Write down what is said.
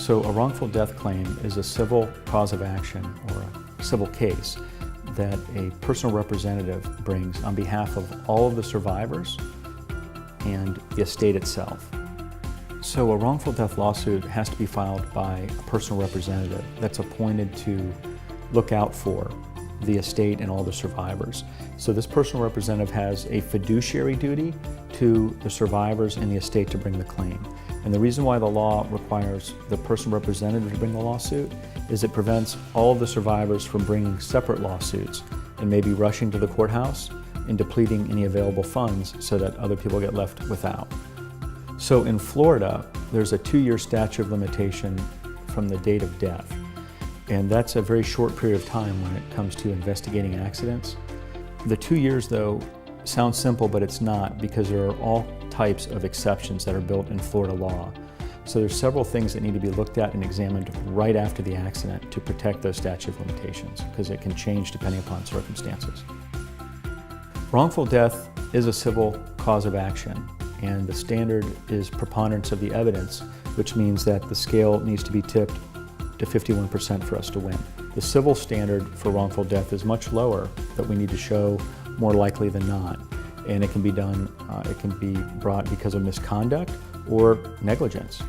So a wrongful death claim is a civil cause of action or a civil case that a personal representative brings on behalf of all of the survivors and the estate itself. So a wrongful death lawsuit has to be filed by a personal representative that's appointed to look out for the estate and all the survivors. So this personal representative has a fiduciary duty to the survivors and the estate to bring the claim. And the reason why the law requires the personal representative to bring the lawsuit is it prevents all of the survivors from bringing separate lawsuits and maybe rushing to the courthouse and depleting any available funds so that other people get left without. So in Florida, there's a 2-year statute of limitation from the date of death. And that's a very short period of time when it comes to investigating accidents. The 2 years, though, sounds simple, but it's not, because there are all types of exceptions that are built in Florida law. So there's several things that need to be looked at and examined right after the accident to protect those statute of limitations, because it can change depending upon circumstances. Wrongful death is a civil cause of action, and the standard is preponderance of the evidence, which means that the scale needs to be tipped to 51% for us to win. The civil standard for wrongful death is much lower, that we need to show more likely than not. And it can be done, it can be brought because of misconduct or negligence.